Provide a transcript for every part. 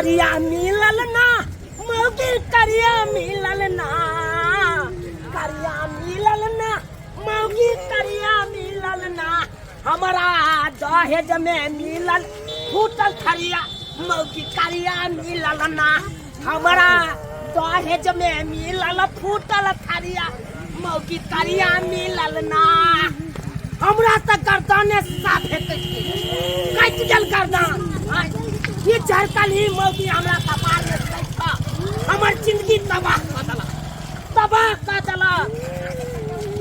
करिया मिलल ना मौगी करिया मिलल ना करिया मिलल ना मौगी करिया मिलल ना हमारा दहेज में मिलल फूटल थरिया मौगी करिया मिलल ना हमारा दहेज में मिलल फूटल थरिया मौगी करिया मिलल ना हमरा त गर्दने साफे कट गेल गर्दन ये झरकल ही मौगी हमरा कपार में कट हमर जिंदगी तबाह कर देलक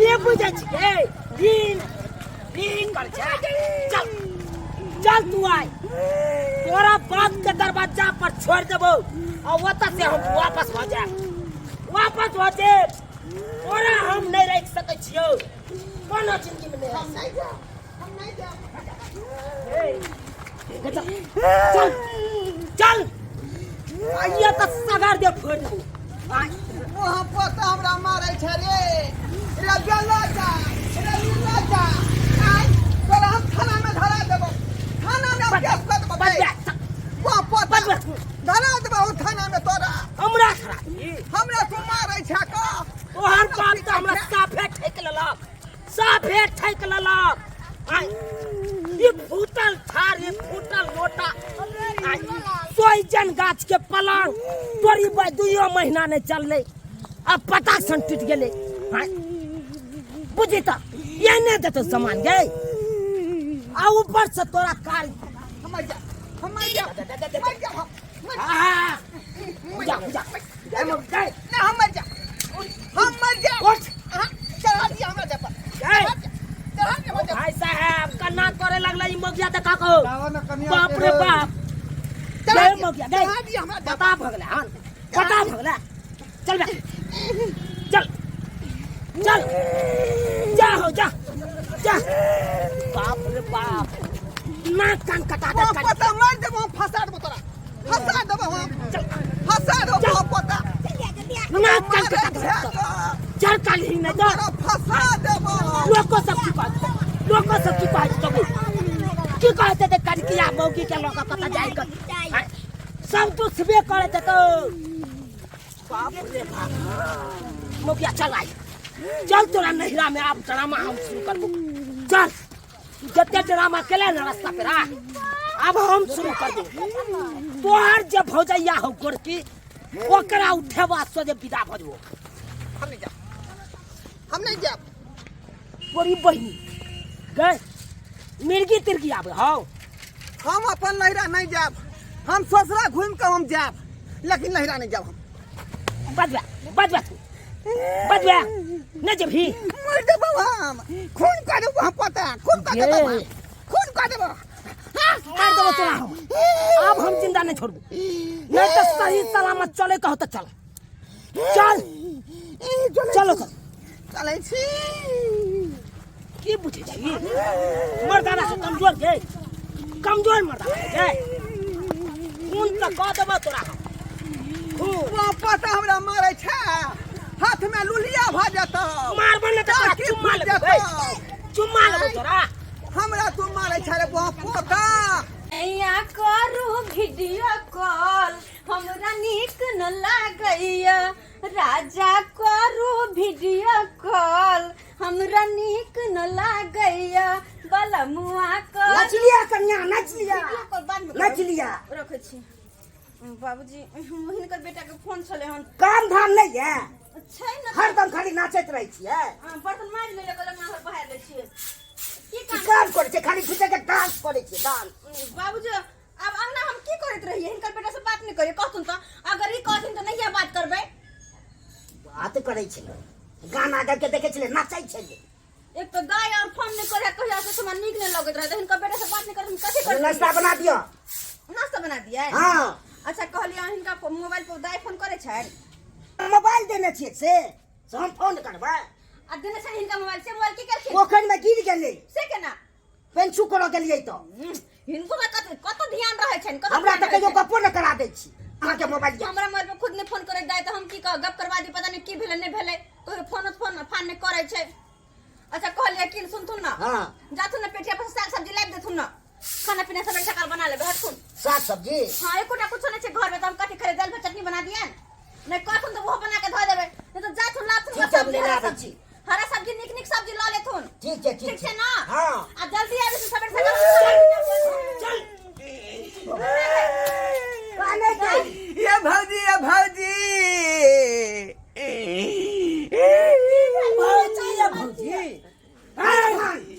ये बुझे छियै दिन कर चल चल तू आय तोरा बाप के दरवाजा पर छोड़ देबो और ओतऽ से हम वापस हो जाए तोरा हम नहीं रख सकै छियौ कोनो जिंदगी में नहीं हम नहीं चल चल आइए तो सगार दे फोड़ दे वहाँ पोता हमरा मारै छै रे गला जा आई तोरा हम थाना में धरा देबो थाना में केस कर देबो वहाँ पोता धरा देबो थाना में तोरा हमरा तू मारै छै का तोहर बाप त हमरा साफे ठेक लेलक ये फूटल थार ये फूटल लोटा सोइजन गाछ के पलंग तोरी बाई 2 महीना नहीं चलले अब पता सन टूट गेले बुझी त ये नहीं देतो सामान गे आ ऊपर से तोरा कार हम जा चढ़ा दिया हमरा जा भाई साहब कन्ना करे लगला ई मोगिया देखा को बाप रे बाप जय मोगिया दे पता भगला चल बे चल जा बाप रे बाप ना कान कटा दे पता मार देबो फसा देबो तोरा फसा देबो पता ना कान कटा दे चल कल ही नहीं दो फसा देबो लोको सब की बात तो की कहते थे कड़किया मौगी के लोग पता जाए कर सब तो सबे करे थे तो बाप रे बाप मौगिया चल आई चल तोरा नहिरा में आप ड्रामा हम शुरू करबो चल जते ड्रामा केले ना रास्ता पे अब हम शुरू कर दे तोहर जब भौजैया हो गोरकी ओकरा उठेबा सोजे विदा भ जबो हम नहीं जाब तोरी बहिनी गए मिर्गी तिरगी आबे हो हम अपन नहिरा नहीं जाब हम ससुरा घूम के हम जाब लेकिन नहिरा नहीं जाब हम बजवा न जब ही मर देबो हम खून कर देबो हम पता खून कर देबो मार देबो तोरा अब हम जिंदा नहीं छोड़बो नहीं तो सही सलामत चले कहो तो चलो चलै छी की बुझे छी मर्दाना से कमजोर मर्दाना है खून का कह देबो तोरा वो पता हमरा मारै छै हाथ में लुलिया भ जातो मारबो न त चुम्मा लेबो तोरा हमरा तू मारै छै रे पोता या करू वीडियो कॉल हमरा नीक न लागैया राजा करू वीडियो कॉल हमरा नीक न लागैया बलमुआ को नचलिया कन्या नचलिया रखै छी बाबूजी हिनकर बेटा के फोन छले हन काम धाम नहीं है छै न हरदम खाली नाचत रहै छियै बर्तन मारि ले कलम ना बहार दै छियै की काम करै छै खाली घुसे के डांस करै छै डांस बाबूजी अब अंगना हम की करत रहिए हिनकर बेटा से बात नहीं करिए कहथुन त अगर ई कहथिन त नहीं बात करबै बात करै छै गाना गा के देखे छले नाचै छै एक तो गाय और फोन नहीं करे कहिया से समान नीक नहीं लगत रहे हिनकर बेटा से बात नहीं करथिन कथि कर नाश्ता बना दियो नाश्ता बना दिए हां अच्छा कहलिए हिनका मोबाइल पर दाई फोन करे छै मोबाइल देने छियै से हम फोन करबै आ देने छै हिनका मोबाइल से मोबाइल की करथिन पोखर में गिर गेलै से केना पेंचू करो गेलियै तो हिनको में कत ध्यान रहे छै हमरा त कहियो गप्पो न करा दै छी अहाँ के मोबाइल हमरा मोबाइल पर खुद ने फोन करे दाई त हम की कह गप करवा दी पता नहीं की भेले नहीं भेले कोई फोन नहीं करे छै अच्छा कहलिए कि सुनथुन ना हां जाथुन ना पेटिया पर साग सब्जी लाइब देथुन ना खाना पीना सब सकाल बना लेबे हटथुन साग सब्जी हां एकोटा कुछ नहीं छै घर में नहीं कहथुन तो वो बना के धो देबे नहीं तो जाथुन लाथुन ठीक है, ले आबै छी। हरा सब्जी निक निक सब्जी ला लेथुन ठीक है, ठीक है ना हाँ। आ जल्दी आबे से सवेरे सवेरे चल ये भौजी ये भौजी भौजी या भौजी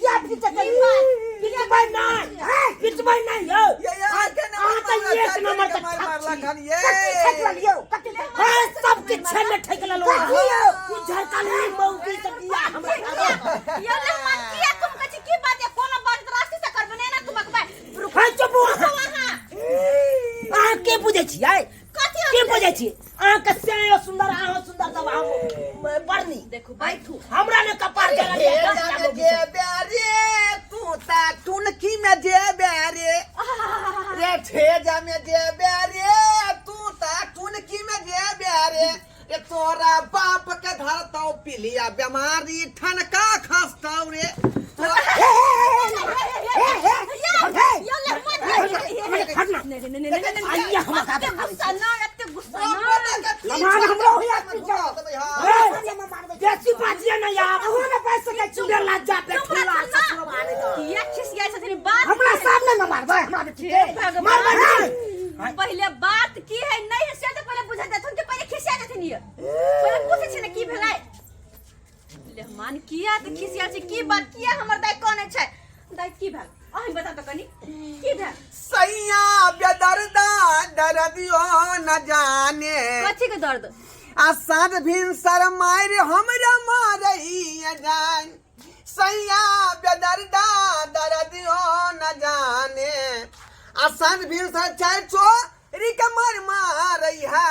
क्या पीछे पीछे भाई नहीं पीछे भाई नहीं हो आके ना आता एक नंबर तक मारला खान ये ठक लगियो सब के छेले ठक लो ई झरका नहीं मौकी से किया हमरा ये ले मन किया तुम कछि की बात है कोनो बात रास्ते से कर बने ना तुम अकबा हां चुप वहां आ के बुझे छियै कथि के बुझे छी आ के से सुंदर आ सुंदर तब हम बरनी देखो बैठू हमरा ने कपार जला जे ब्यारे तू ता टुनकी में जे ब्यारे रे ठेजा में जे ब्यारे तू ता टुनकी में जे ब्यारे ए तोरा बाप के धरतौ पिलिया बीमारी ठनका खसतौ रे जैसी बाजिया ना यार वो ना पैसे के चुड़े लाजा पे खुला ससुर मारे तो हमरा सामने में मार भाई हमरा बेटी मार भाई पहले बात की है नहीं है से तो पहले बुझा देथुन के पहले खिसिया देथुन ये पहले पूछे छै ने की भेलै लेहमान किया तो खिसिया छै की बात किया हमर दाई कोन छै दाई की भेल अहीं बता तो कनी की भेल सैया बेदर्दा दर्दियो न जाने कथि के दर्द आसाद भिनसर मार हमरा मारही जान सैया बेदर्दा दर्दियो न जाने आसाद भिनसर चाहे चोरी के मार रही है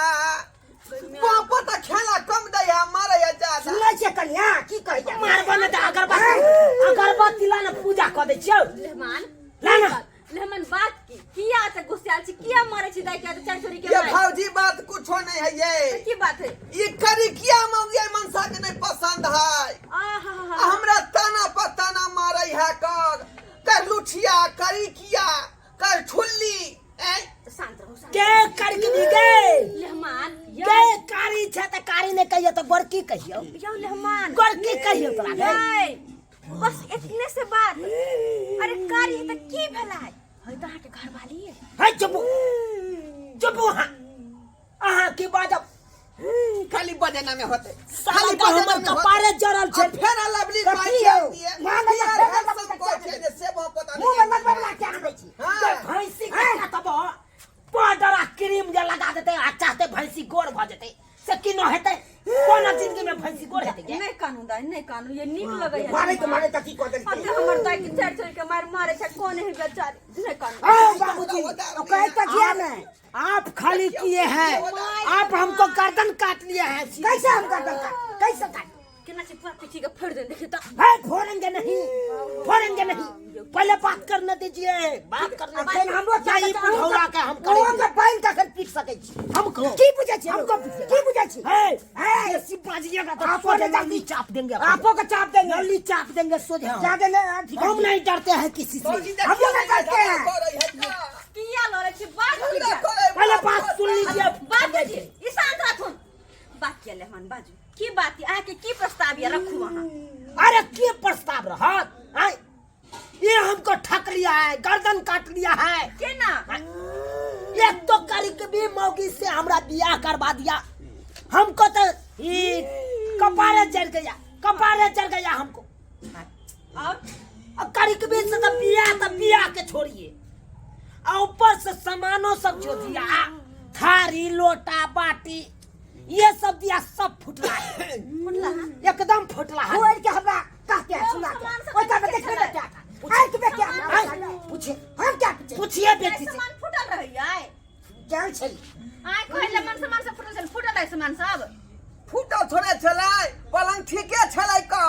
बाप तो खेला कम दया मारे ज्यादा सुनै छै कन्या की कहै मार बने त अगरबत्ती ला न पूजा क दै छियौ लेहमान ला न लेहमान बात की किया से गुस्साल छी किया मारे छी दाई के तो चार चोरी के ये मारे भौजी बात कुछो नहीं है ये की बात है ये करी किया मौगे मनसा के नहीं पसंद है आहा हमरा तना पताना मारे है कर लुठिया करी किया कर ठुल्ली शांत रहो के करके दी गे लेहमान के कारी छै त कारी ने कहियो त गोरकी कहियो यो लेहमान गोरकी कहियो तोरा गे नहीं बस इतने से बात अरे कारी है तो की भेलै है तो के घर वाली है है चुप अहाँ की बाजब खाली बजना में होते खाली हमर कपारे जरल छै फेर लवली कथी खाई हो? दिए ना, ना, ना, ना, ना, सब कोई छे जे से बहुत पता मुंह में नहीं मत बना क्या दै छी हाँ। भैंसी के तब पाउडर क्रीम जे लगा देते आ चाहते भैंसी गोर भ जेते से की न हेते कोन जिंदगी में भैंसी गोर हेते के नहीं कानून दाई नहीं कानून ये नीक लगे है मारे त की क देलकै अब हमर दाई के चार चोरी के मारे छै कौन है बेचारी नहीं कानून ओ बाबूजी तो कहे तो किया नहीं आप खाली किए हैं आप हमको गर्दन काट लिए हैं कैसे हम गर्दन काट कैसे काट केना से पूरा पीछे के फोड़ दे देखिए तो है फोड़ेंगे नहीं पहले बात करने दीजिए बात करने दीजिए हमरो चाहिए बुझौला के हम करेंगे हम पाइन का कर पीट सके छी हम की बुझे छी हमको की बुझे छी है ऐसी बाजिएगा तो आपको जल्दी चाप देंगे आपको का चाप देंगे जल्दी चाप देंगे सोझे क्या देंगे हम नहीं डरते हैं किसी से हम नहीं डरते हैं किया लड़े छी बात पहले बात सुन लीजिए बात कीजिए ई शांत रखुन बात किया लेहमान बाजू की बात है के की प्रस्ताव या रखू वहां अरे के प्रस्ताव रहत है ये हमको ठक लिया है गर्दन काट लिया है केना एक तो करी के भी मौगी से हमरा बियाह करवा दिया हमको तो ये कपारे चढ़ गया हमको और करी के भी से तो बियाह के छोड़िए और ऊपर से सामानों सब जो दिया थारी लोटा बाटी ये सब दिया सब फुटला है एकदम फुटला है और के हमरा कहते हैं सुना के ओ का देखने में क्या था आई के क्या पूछे हम क्या पूछिए बेटी से सामान फुटल रही है जान छै आई कहले मन सामान सब फुटल है सामान सब फूटो थोड़े चले पलंग ठीके छलै का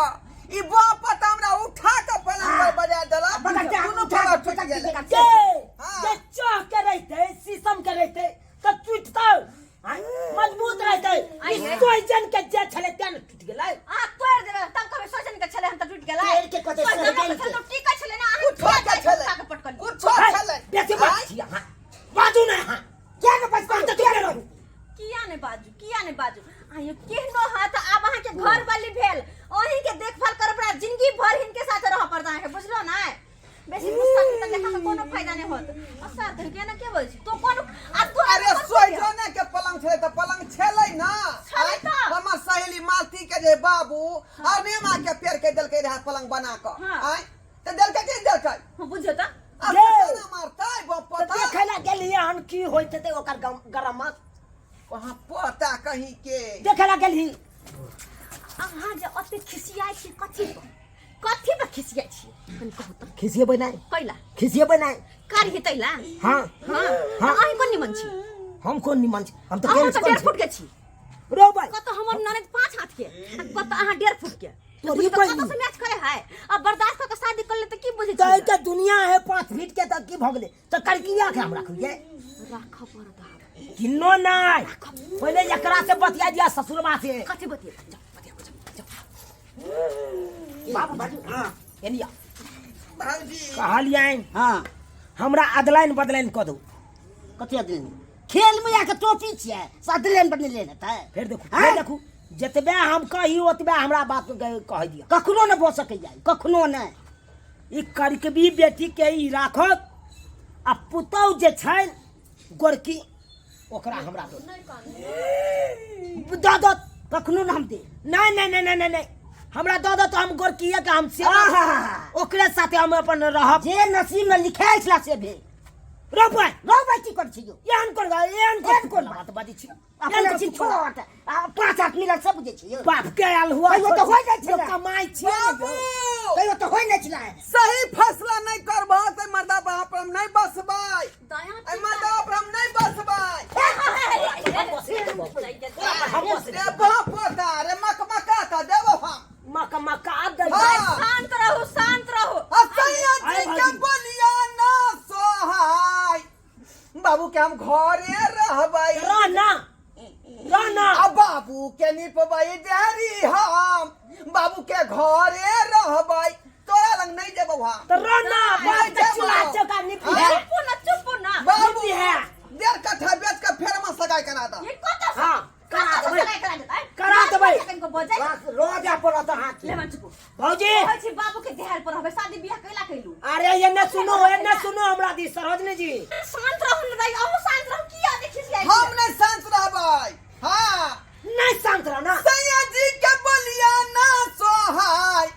ई बाप पता हमरा उठा के पलंग पर बजा देला दोनों पलंग टूट गेलै ये चाह के रहते शीशम के रहते तो टूटतो मजबूत रहते ई सोजन के जे छले तेन टूट गेलै आ तोड़ देबे तब कबे सोचन के छले हम त टूट गेलै पेड़ के कते सोजन के तो टीका छले ना आ उठा के छले के पटकल उठा छलै बेटी बात छिया हां बाजू ना हां क्या के पछतान तो के रहू किया ने बाजू आयो केहनो हाथ आब अहाँ के घर वाली भेल ओही के देखभाल कर पड़ा जिंदगी भर इनके साथ रह पड़ता है बुझलो ना बेसी गुस्सा के देखा तो कोनो फायदा नहीं होत असर करके ना के बोल तो कोनो आ तू अरे सोइजने के पलंग छले त पलंग छलै ना छलै त। हमर सहेली मालती के जे बाबू अनेमा के पेड़ के देलकै रहा पलंग बना क हाँ। आय त देलकै कि देलकै हां बुझो त अब ये। ना मारतै बाप तो पता देखे ला गेलिए हम की होइत ते ओकर गरमत वहां पता कहीं के देखे ला गेली अहाँ जे अते खिसियाइ छी कथि पर खिसियाइ छी हम कहू त खिसिए बनाए कैला खिसिए बनाए कार हितैला हाँ हां हाँ। अहीं कोन निमन छी हम कौन निमन छी हम तो अहाँ केन त 1.5 फुट के छी रो भाई कत हमर ननद 5 हाथ के कत अहाँ 1.5 फुट के तोरी तो कोई कत से मैच करे है अब बर्दाश्त क शादी कर ले त की बुझे तो छी के दुनिया है 5 फीट के तक की भगले तो करकिया के हम रखिए राख परदा किन्नो नाय पहले एकरा से बतिया दिया ससुरबा से कथि बतिए बाबू बाजू हां एनिया भाजी कहलिए हाँ हमरा अदलाइन बदलाइन क दो कथी दिन खेल में आके टोपी छियै सदलेन पर नहीं लेने था फिर देखू हाँ? फिर देखू जतबे हम कही ओतबे हमरा बात कह दिया कखनो न बोल सकै जाय कखनो न ई करकबी बेटी के ई राखत आ पुतौ जे छै गोरकी ओकरा हमरा दो दो दो कखनो न हम दे नहीं नहीं नहीं नहीं नहीं हमरा दो दो तो हम गोरकी के हम से आहा। ओकरे साथे हम अपन रहब जे नसीब में लिखायल छला से भे रो भाई रोबै की कर छियो एहन कर एहन कर बात बाजी छी अपने छी छोट आ 5 हाथ मिलल सब बुझे छियो बाप के आल हुआ कहियो तो होय जाइ छै जो कमाई छी बाबू कहियो तो होय नहीं छला सही फैसला नहीं करबो त मर्दा बाप पर हम नहीं बसबै दया ए मर्दा पर हम नहीं बसबै रे बाप पता रे मकमका त देबो हम मका मका दे हाँ। शांत रहो असैया जी अरे के भाई। बोलिया ना सोहाय बाबू के हम घरे रहबै रहना रहना आ बाबू के निपबै देरी हम बाबू के घरे रहबै तोरा लंग नहीं जेबौ हम तो रहना बाप के चूल्हा चौका निपी है चुप ना बाबू निपी है 1.5 कट्ठा बेच के फेर मस लगाय करा दा ये कत हाँ करा कत देबै से करा देबै करा देबै कनको बजाय रोज अपन तो हाथ ले मन चुप भौजी कहै छी बाबू के देहल पर हबे शादी बियाह कैला कैलू अरे ये सुनो हमरा दी सरोजनी जी शांत रहू न दाई अहू शांत रहू किया देखिस जाय हम नहीं शांत रहबै हां नहीं शांत रहो ना सैया जी के बोलिया ना सोहाय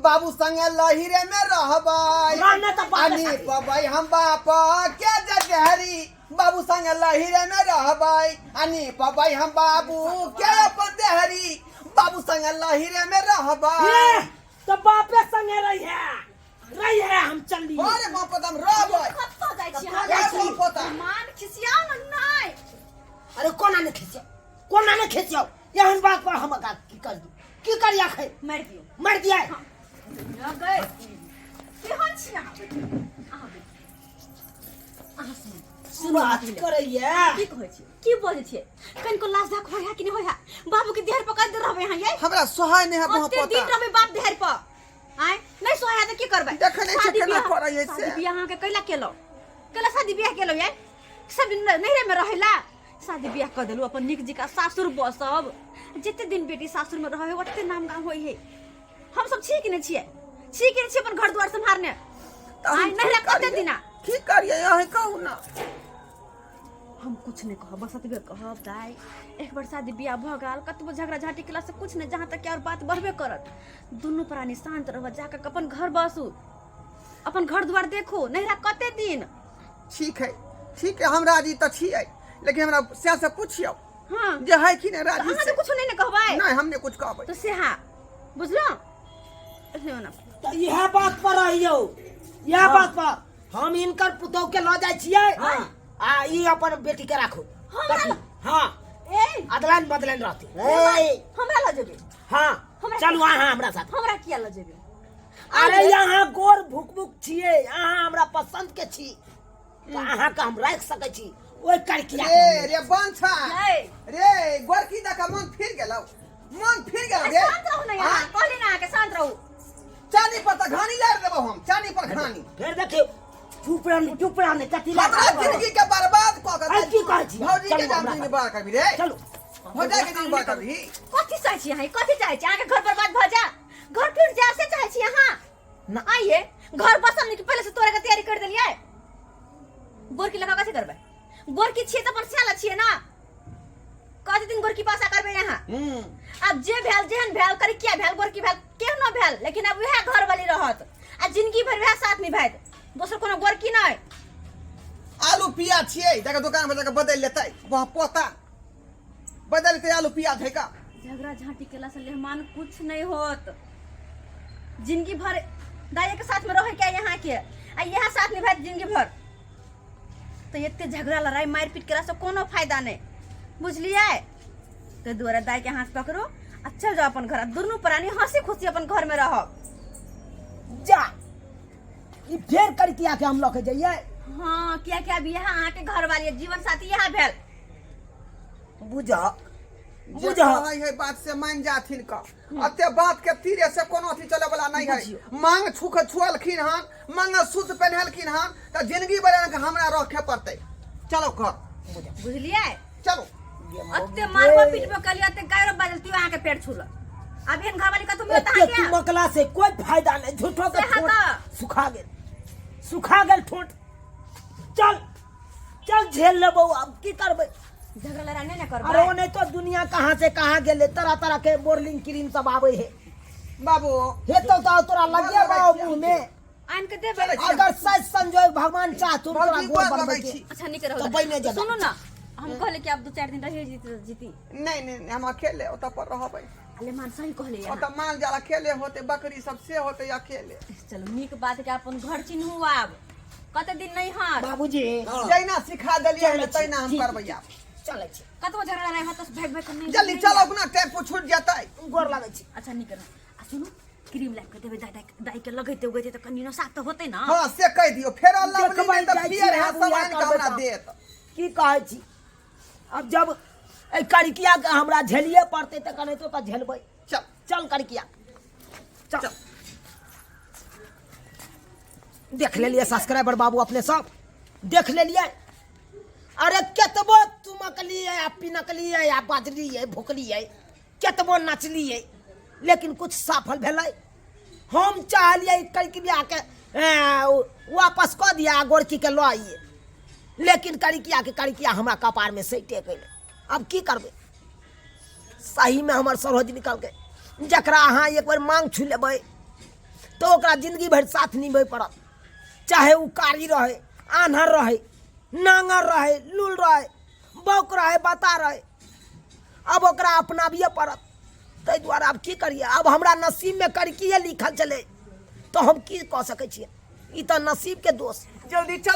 बाबू संगे लहिरे में रहबै रहना तो बाप के अनि साथे। पबै हम बाप के जगहरी बाबू संगे लहिरे में रहबै अनि पबै हम बाबू के अपन देहरी बाबू संगे लहिरे में रहबै ये तो बापे संगे रही है हम चल लिए अरे बाप हम रहबै कत जाय छी कतऽ जाइ छी? हां मान खिसियाओ न नहीं अरे कोना ने खींचो एहन बात पर हम का की कर दी की करिया खे मार दियो मर दिया न गए केहन छी अहाँ अहाँ सुन बात करैया की कहै छी की बोलै छी कनको लाज धाक होय है कि नहीं होय है बाबू के देहर पकड़ दे रहबे यहाँ ये हमरा सोहाय नहीं है बहुत ओते दिन पता रहबे बाप देहर पर आय नहीं सोया त की करबै देखे नहीं छै केना करै है से। शादी बियाह अहाँ के कैला केला शादी बियाह केलो ये सब दिन नहिरे में रहेला शादी बियाह कर देलु अपन निक जिका सासुर बसब जते दिन बेटी सासुर में रहे ओते नाम गाम होई है हम सब छी कि नहीं छिए अपन घर द्वार संभारने आय नहिरा कते दिना की करिए यही कहू ना हम कुछ नहीं कहब बस अतबे कहब दाई एक बार शादी बियाह भ गेल कतबो झगड़ा झाटी केला से कुछ नहीं जहाँ तक कि और बात बढ़बे करत दुनू प्राणी शांत रह जाकर अपन घर बसू अपन घर द्वार देखो नहिरा कते दिन ठीक है हम राजी तो छियै लेकिन हमरा से पूछियो हाँ जे है कि नहीं राजी अहाँ से तो कुछ नहीं न कहबै नहीं हमने कुछ कहबै तो से हाँ बुझलो ऐसे ना तो यह बात पर रहियो यह बात पर हम इनकर पुतौ के ल जाय छियै आ ई अपन बेटी के राखो हमरा हां ए अदलाइन बदलाइन रहती हमरा ल जेबे हां हमरा- चलू अहाँ हमरा साथ हमरा किया ल जेबे अरे यहाँ गोर भुक छियै अहाँ हमरा पसंद के छी तो अहाँ के हम राख सकै छी ओइ करकिया रे बंछा नहीं रे गोरकी दा का मन फिर गेलौ रे शांत रहू ना यहाँ कहली ना के शांत रहू चानी पर तो घानी लार देबो हम चानी पर घानी फिर देखियो चुप रहने कथी ला हमरा जिंदगी के बर्बाद क के आई की कहै छी भौजी के चलू जान हमरा जिंदगी साथ। बर्बाद करबी रे चलू हो जाए के दिन बात अभी कथी चाहै छी अहाँ कथी चाहै छी अहाँके घर बर्बाद भ जा घर टूट जा से चाहै छी अहाँ ना। आइए घर बसम नहीं कि पहले से तोरे के तैयारी कर देलिए गोरकी लगा कैसे करबे गोरकी छिए त अपन साला छिए ना कथी दिन गोरकी पासा करबे यहाँ अब जे भेल जेहन भेल करी क्या भेल गोरकी भेल केहनो भेल लेकिन अब वह घर वाली रहत आ जिंदगी भर वह साथ निभाइत दोसर कोनो गोरकी नहीं आलू प्याज छिए जाके दुकान पर जाके बदल लेतै वहां पोता बदल के आलू प्याज है का झगड़ा झांटी केला से मेहमान कुछ नहीं होत जिंदगी भर दाई के साथ में रहे क्या यहाँ के आ यहाँ साथ निभाइत जिंदगी भर तो इतने झगड़ा लड़ाई मारपीट केला से कोनो फायदा नहीं बुझलिए तो दोबारा दाई के हाथ पकड़ो आ चल जाओ अपन घर दोनों प्राणी हंसी खुशी अपन घर में रहो जा ई फेर करके आके हम लोग जाइए हाँ क्या क्या भी यहाँ आके घर वाली है, जीवन साथी यहाँ भेल बुझा जे कहै है बात से मान जाथिन का अते बात के तीरे से कोनो अथी चले वाला नहीं है मांग छुख छुअलखिन हन मांग शुद्ध पहनलखिन हन त जिंदगी भर के हमरा रखे पड़तै चलो घर बुझलिए चलो अत्ते मारबो पीटबो कलिया अत्ते गायरो बाजलती वहां के पेट छुल अब एहन घर वाली का तुम बता एते क्या मकला से कोई फायदा नहीं झूठो के से ठोट हटा। सुखा गेल ठोट चल चल झेल लेबो अब की करबे झगड़ा लड़ाई नहीं अरे करबे नहीं तो दुनिया कहाँ से कहाँ गेले तरह तरह के बोरलिंग क्रीम सब आवे है बाबू हे तो तोरा लगे बा मुंह में आन के देबे अगर सच संजोग भगवान चाह तो तोरा भगवान गोर गोर बनबै लगै छी छी। अच्छा निकल तो बहिने जगह। सुनो ना हम कहले कि आप 2-4 दिन रहिए जीती नहीं नहीं हम अकेले ओत पर रहबै अले मान सही कहले ओत यहाँ माल जाल अकेले होते बकरी सब से होते अकेले चलो नीक बात के अपन घर चिन्हू आब कते दिन नहीं हार बाबूजी जैना सिखा देलिए चलै छी, तैना हम ठीक। करबै आब चले छी कतबो झगड़ा लड़ाई होत भाग भाग करने जल्दी चलो अपना टेम्पो छूट जाता गोर लागै छी अच्छा निकल आ सुनो क्रीम लाइक के देबे दाई के लगैते उगैते त कनिनो साफ त होतै ना हाँ से कह दियो फेर अल्लाह देखबै बनी तो जाइ छी, फिर है आबू सब या आन के करबै हमरा तऽ। देत की कहै छी अब जब ए कड़किया के हमरा झेलिए पड़ते त कने तो झेलबै चल चल कड़किया चल चल। देख लेलिए सब्सक्राइबर बाबू अपने सब देख लेलिए अरे केतबो तुमकलिए या पिनकलिए या बाजलिए भुकलिए केतबो नचलिए लेकिन कुछ सफल भेलै हम चाहलिए कड़किया के वापस कऽ दिया गोरकी के लऽ आइए लेकिन कड़किया हमरा कपार में सैटे गेलै अब की करबै सही में हमर सरोज निकल गए जकरा अहाँ एक बार मांग छू लेबै तो ओकरा जिंदगी भर साथ निभै पड़त चाहे उ कारी रहे आन्हर रहे नांगर रहे लूल रहे बौक रहे बता रहे अब ओकरा अपनाबिए पड़त ताहि दुआरे अब की करिए अब हमरा नसीब में कड़किए लिखल छलै तो हम की कऽ सकै छियै ई तऽ नसीब के दोष जल्दी चल